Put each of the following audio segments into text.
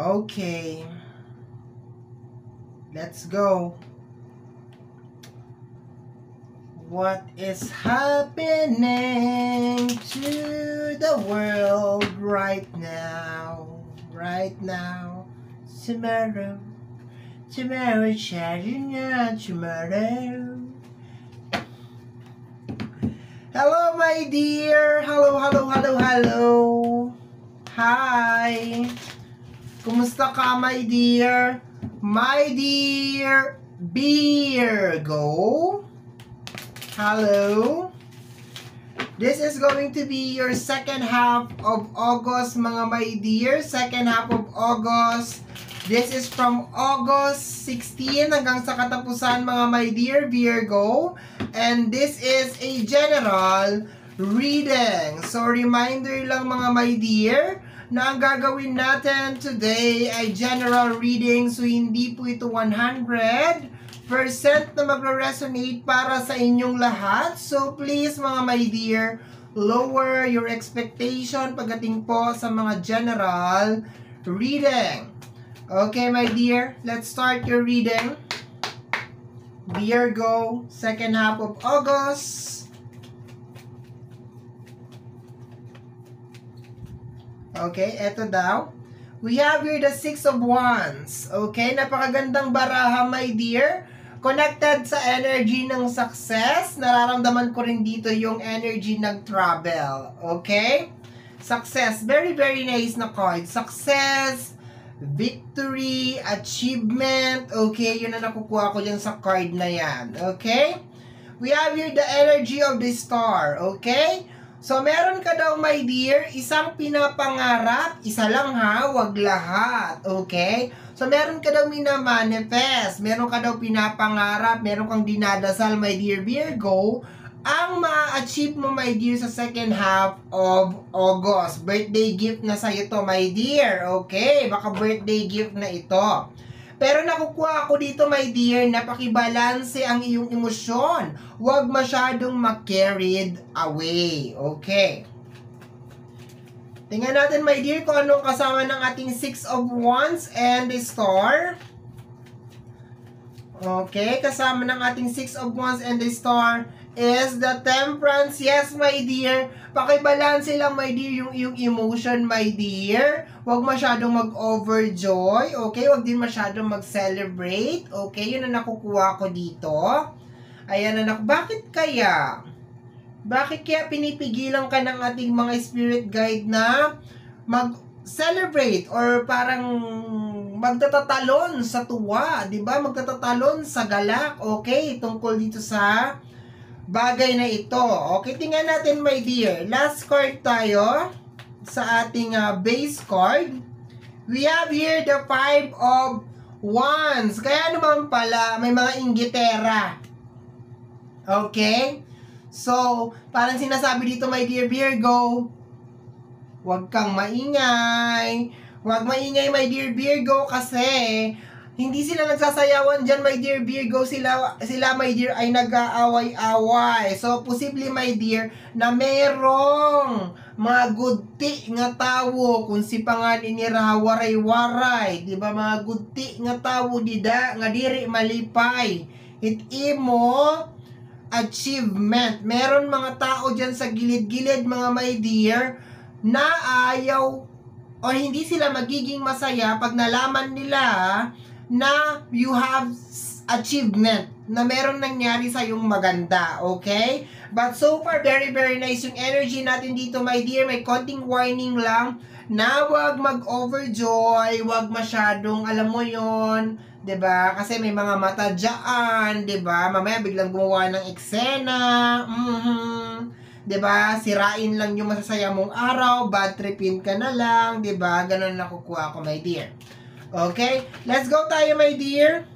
Okay. Let's go. What is happening to the world right now? Right now. Tomorrow. Tomorrow, tomorrow. Hello, my dear. Hello, hello, hello, hello. Hi. Kumusta ka, my dear? My dear Virgo. Hello. This is going to be your second half of August, mga my dear. Second half of August. This is from August 16 hanggang sa katapusan, mga my dear Virgo. And this is a general reading. So, reminder lang, mga my dear, na ang gagawin natin today ay general reading. So, hindi po ito 100% na magre-resonate para sa inyong lahat. So, please, mga my dear, lower your expectation pagdating po sa mga general reading. Okay, my dear, let's start your reading. Virgo, second half of August. Okay, eto daw. We have here the Six of Wands. Okay, napakagandang baraha, my dear. Connected sa energy ng success. Nararamdaman ko rin dito yung energy ng travel. Okay? Success. Very, very nice na card. Success, victory, achievement. Okay, yun na nakukuha ko dyan sa card na yan. Okay? We have here the energy of the star. Okay? So, meron ka daw, my dear, isang pinapangarap, isa lang ha, wag lahat, okay? So, meron ka daw minamanifest, meron ka daw pinapangarap, meron kang dinadasal, my dear Virgo, ang ma-achieve mo, my dear, sa second half of August. Birthday gift na sa'yo to, my dear, okay? Baka birthday gift na ito. Pero nakukuha ako dito, my dear, na pakibalanse ang iyong emosyon. Huwag masyadong ma-carried away. Okay. Tingnan natin, my dear, kung anong kasama ng ating Six of Wands and the Star. Okay, kasama ng ating Six of Wands and the Star is the Temperance. Yes, my dear. Pakibalanse lang, my dear, yung emotion, my dear. Huwag masyadong mag-overjoy. Okay? Huwag din masyadong mag-celebrate. Okay? Yun na nakukuha ko dito. Ayan na bakit kaya? Bakit kaya pinipigilan ka ng ating mga spirit guide na mag-celebrate or parang magtatatalon sa tuwa, 'di ba? Magtatatalon sa galak. Okay? Tungkol dito sa bagay na ito. Okay, tingnan natin, my dear. Last card tayo sa ating base card. We have here the Five of Wands. Kaya naman pala, may mga inggitera. Okay? So, parang sinasabi dito, my dear Virgo, huwag kang maingay. Huwag maingay, my dear Virgo, kasi hindi sila nagsasayawan dyan, my dear Virgo. Sila, my dear, ay nag-aaway-away. So, posible, my dear, na merong mga gudti nga tawo kung si pangan inira waray-waray. Diba, mga gudti nga tawo dida, nga diri malipay. Imo achievement. Meron mga tao dyan sa gilid-gilid, mga my dear, na ayaw o hindi sila magiging masaya pag nalaman nila na you have achievement, na meron nangyari sa yung maganda, okay? But so far, very, very nice yung energy natin dito, my dear. May konting warning lang na wag mag-overjoy, wag masyadong, alam mo yon, 'di ba? Kasi may mga mata dyan, 'di ba? Mamaya biglang gumawa ng eksena, 'di ba? Sirain lang yung masasaya mong araw, bad tripin ka na lang, 'di ba? Ganun nakukuha ko, my dear. Okay? Let's go tayo, my dear.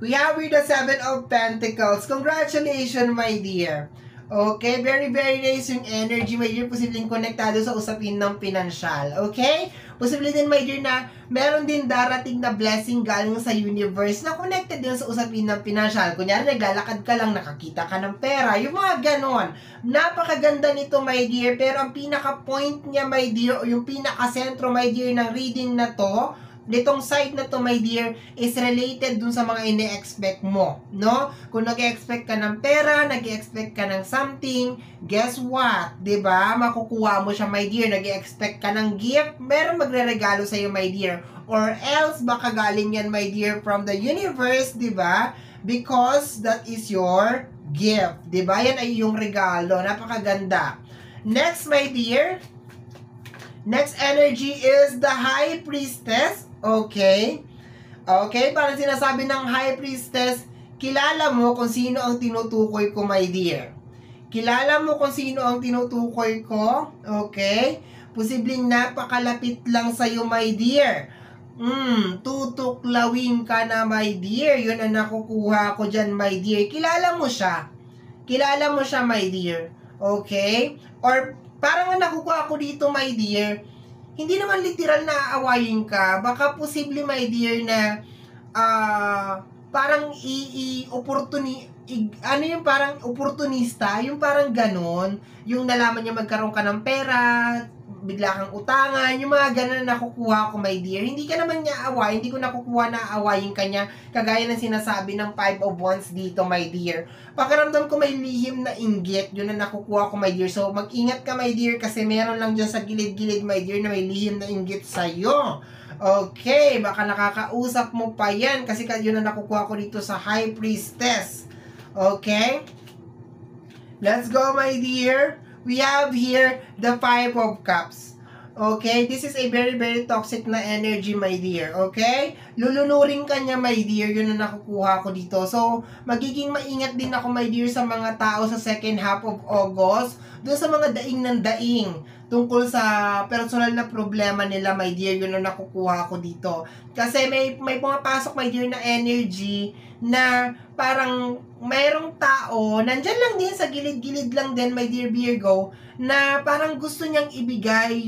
We have here the Seven of Pentacles. Congratulations, my dear. Okay, very very nice yung energy, my dear. Posibleng konektado sa usapin ng pinansyal. Okay? Posible din, my dear, na meron din darating na blessing galing sa universe na connected din sa usapin ng pinansyal. Kunyari, naglalakad ka lang, nakakita ka ng pera. Yung mga ganon. Napakaganda nito, my dear. Pero ang pinaka-point niya, my dear, o yung pinaka-sentro, my dear, ng reading na to, nitong side na to, my dear, is related dun sa mga ine-expect mo, no? Kung nag-expect ka ng pera, nag-expect ka ng something, guess what? 'Di ba? Makukuha mo siya, my dear. Nag-expect ka ng gift, meron magre-regalo sa iyo, my dear. Or else, baka galing yan, my dear, from the universe, 'di ba? Because that is your gift, 'di ba? Yan ay yung regalo. Napakaganda. Next, my dear, next energy is the High Priestess. Okay? Okay, parang sinasabi ng High Priestess, kilala mo kung sino ang tinutukoy ko, my dear. Kilala mo kung sino ang tinutukoy ko. Okay? Posibleng napakalapit lang sa'yo, my dear. Tutuklawin ka na, my dear. Yun ang nakukuha ko dyan, my dear. Kilala mo siya. Kilala mo siya, my dear. Okay? Or parang ang nakukuha ko dito, my dear, hindi naman literal na aawayin ka. Baka posible, my dear, na parang ano yung parang opportunista, yung parang ganon, yung nalaman niya magkaroon ka ng pera, bigla kang utangan, yung mga ganon na nakukuha ko, my dear. Hindi ka naman niya awayin, hindi ko nakukuha na aawayin ka niya, kagaya ng sinasabi ng 5 of Wands dito, my dear. Pakiramdam ko may lihim na inggit, yun na nakukuha ko, my dear. So, mag-ingat ka, my dear, kasi meron lang dyan sa gilid-gilid, my dear, na may lihim na inggit sa'yo. Okay, baka nakakausap mo pa yan, kasi yun na nakukuha ko dito sa High Priestess. Okay? Let's go, my dear. We have here the 5 of Cups. Okay? This is a very, very toxic na energy, my dear. Okay? Lulunurin ka niya, my dear. Yun na nakukuha ko dito. So, magiging maingat din ako, my dear, sa mga tao sa second half of August. Doon sa mga daing ng daing. Tungkol sa personal na problema nila, my dear. Yun na nakukuha ko dito. Kasi may pumapasok, my dear, na energy na parang mayroong tao, nandyan lang din sa gilid-gilid lang din, my dear Virgo, na parang gusto niyang ibigay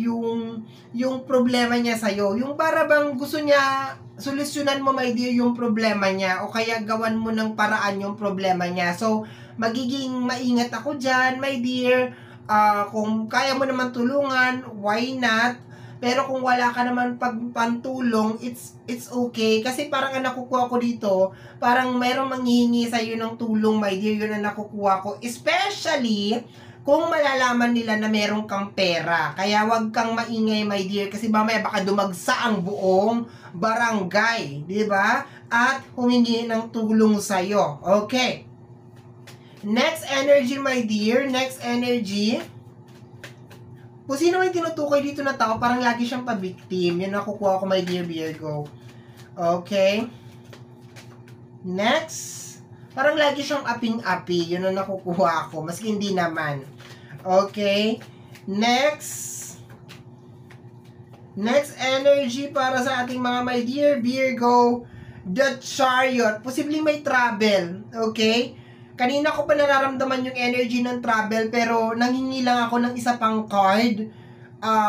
yung problema niya sa'yo. Yung para bang gusto niya solusyonan mo, my dear, yung problema niya, o kaya gawan mo ng paraan yung problema niya. So, magiging maingat ako dyan, my dear. Kung kaya mo naman tulungan, why not? Pero kung wala ka naman pagpantulong, it's okay. Kasi parang ang nakukuha ko dito, parang mayroong manghihingi sa'yo ng tulong, my dear. Yun ang nakukuha ko. Especially, kung malalaman nila na meron kang pera. Kaya wag kang maingay, my dear. Kasi mamaya baka dumagsa ang buong barangay. Diba? At humingi ng tulong sa'yo. Okay. Next energy, my dear. Next energy. Kung sino may tinutukoy dito na tao, parang lagi siyang pa-victim. Yan nakukuha ko, my dear Virgo. Okay. Next. Parang lagi siyang aping-api. Yun ang nakukuha ko. Maski hindi naman. Okay. Next. Next energy para sa ating mga my dear Virgo. The Chariot. Posibleng may travel. Okay. Kanina ko pa nararamdaman yung energy ng travel, pero nanghingi lang ako ng isa pang card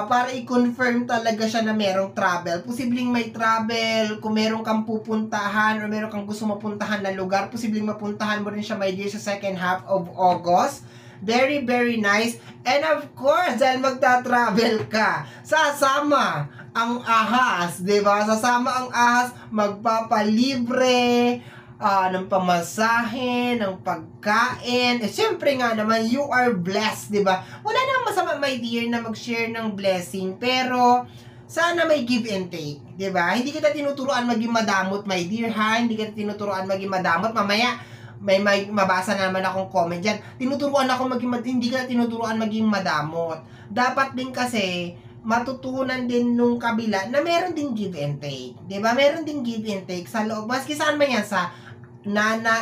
para i-confirm talaga siya na merong travel. Posibleng may travel, kung meron kang pupuntahan or meron kang gusto mapuntahan na lugar, posibleng mapuntahan mo rin siya, my dear, sa second half of August. Very, very nice. And of course, dahil magta-travel ka, sasama ang ahas, diba? Sasama ang ahas, magpapalibre, ng pamasahe, ng pagkain. Siyempre nga naman, you are blessed, di ba? Wala namang masama, my dear, na mag-share ng blessing, pero sana may give and take, di ba? Hindi kita tinuturuan maging madamot, my dear, ha? Hindi kita tinuturuan maging madamot. Mamaya, may mabasa na naman akong comment dyan. Tinuturuan ako hindi kita tinuturuan maging madamot. Dapat din kasi, matutunan din nung kabila na meron din give and take. Di ba? Meron din give and take sa loob. Maski saan man yan, sa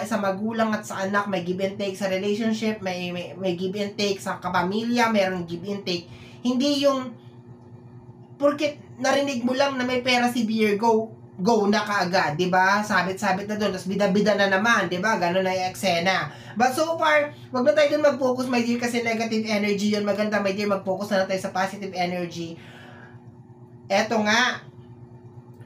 sa magulang at sa anak, may give and take sa relationship, may give and take sa kapamilya, meron give and take. Hindi yung, porque narinig mo lang na may pera si Virgo, go na kaagad, di ba? Sabit-sabit na doon, tapos bida-bida na naman, di ba? Ganun na yung eksena. But so far, wag na tayo doon mag-focus, my dear, kasi negative energy yun. Maganda, my dear, mag-focus na tayo sa positive energy. Eto nga,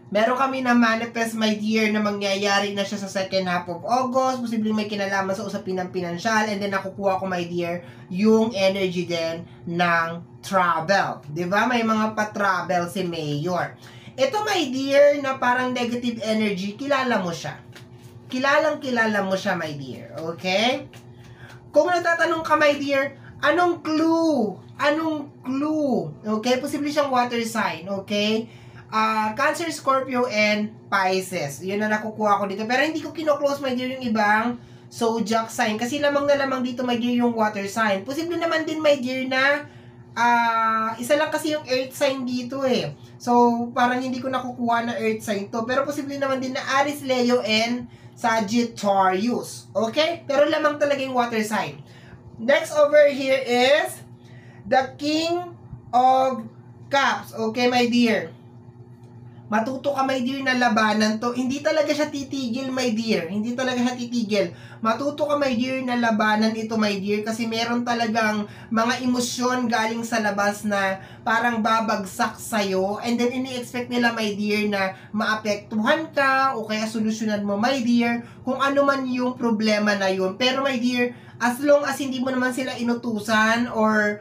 meron kami na manifest, my dear, na mangyayari na siya sa second half of August. Posibleng may kinalaman sa usapin ng pinansyal. And then, nakukuha ko, my dear, yung energy din ng travel. Di ba? May mga pa-travel si Mayor. Ito, my dear, na parang negative energy, kilala mo siya. Kilala mo siya, my dear. Okay? Kung natatanong ka, my dear, anong clue? Anong clue? Okay? Posible siyang water sign. Okay? Cancer, Scorpio, and Pisces. Yun na nakukuha ko dito. Pero hindi ko kino-close, my dear, yung ibang zodiac sign. Kasi lamang na lamang dito, my dear, yung water sign. Posible naman din, my dear, na isa lang kasi yung earth sign dito eh. So, parang hindi ko nakukuha na earth sign to. Pero posible naman din na Aries, Leo, and Sagittarius. Okay? Pero lamang talaga yung water sign. Next over here is the King of Cups. Okay, my dear? Matuto ka, my dear, na labanan to. Hindi talaga siya titigil, my dear. Hindi talaga siya titigil. Matuto ka, my dear, na labanan ito, my dear. Kasi meron talagang mga emosyon galing sa labas na parang babagsak sa'yo. And then, ini-expect nila, my dear, na maapektuhan ka o kaya solusyonan mo, my dear, kung ano man yung problema na yun. Pero, my dear, as long as hindi mo naman sila inutusan or,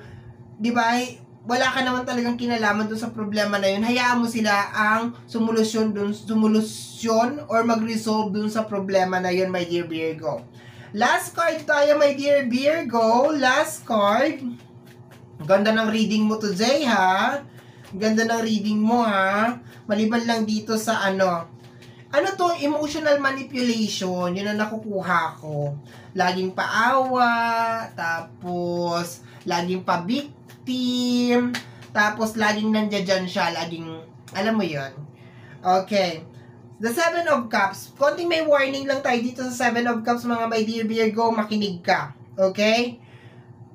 di ba, wala ka naman talagang kinalaman dun sa problema na yun, hayaan mo sila ang sumulusyon or mag-resolve dun sa problema na yun, my dear Virgo. Last card tayo, my dear Virgo. Last card. Ganda ng reading mo today, ha? Ganda ng reading mo, ha? Maliban lang dito sa ano to, emotional manipulation. Yun ang nakukuha ko. Laging paawa, tapos laging pa-victim, tapos laging nandiyan siya, laging, alam mo yun. Okay. The Seven of Cups. Konting may warning lang tayo dito sa Seven of Cups, mga my dear Virgo, makinig ka. Okay?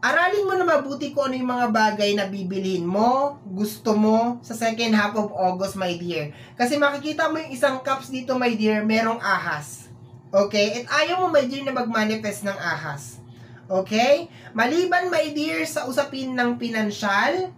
Aralin mo na mabuti kung ano yung mga bagay na bibilhin mo, gusto mo, sa second half of August, my dear. Kasi makikita mo yung isang cups dito, my dear, merong ahas. Okay? At ayaw mo, my dear, na mag-manifest ng ahas. Okay? Maliban, my dear, sa usapin ng pinansyal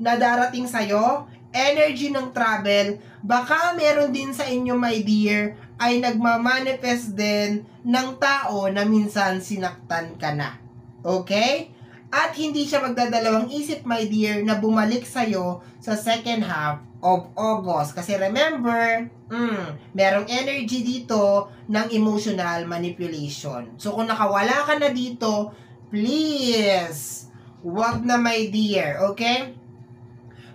na darating sa'yo, energy ng travel, baka meron din sa inyo, my dear, ay nagmamanifest din ng tao na minsan sinaktan ka na. Okay? At hindi siya magdadalawang isip, my dear, na bumalik sa'yo sa second half of August. Kasi remember, merong energy dito ng emotional manipulation. So, kung nakawala ka na dito, please, wag na, my dear. Okay?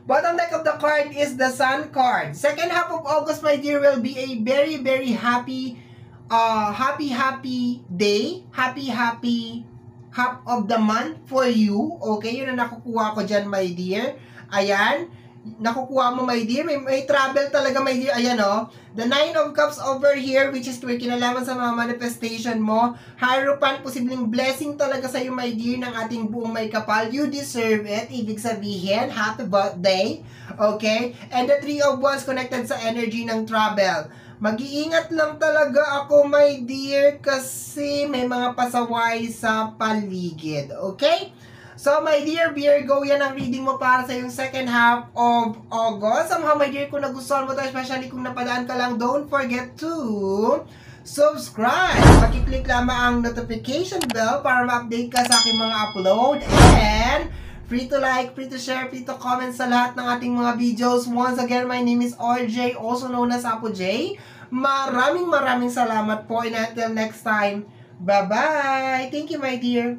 Bottom deck of the card is the Sun card. Second half of August, my dear, will be a very, very happy day. Happy half of the month for you. Okay, yun ang nakukuha ko dyan, my dear. Ayan, nakukuha mo, my dear. May travel talaga, my dear. Ayan, oh. The Nine of Cups over here, which is kinalaman sa mga manifestation mo. Hierophant, posibleng blessing talaga sa'yo, my dear, ng ating buong may kapal. You deserve it. Ibig sabihin, happy birthday. Okay? And the Three of Wands connected sa energy ng travel. Mag-iingat lang talaga ako, my dear, kasi may mga pasaway sa paligid. Okay? So, my dear Virgo, yan ang reading mo para sa yung second half of August. Somehow, my dear, kung nagustuhan mo ito, especially kung napadaan ka lang, don't forget to subscribe. Paki-click lamang ang notification bell para ma-update ka sa aking mga upload. And free to like, free to share, free to comment sa lahat ng ating mga videos. Once again, my name is RJ, also known as Apo J. Maraming salamat po, and until next time, bye-bye! Thank you, my dear!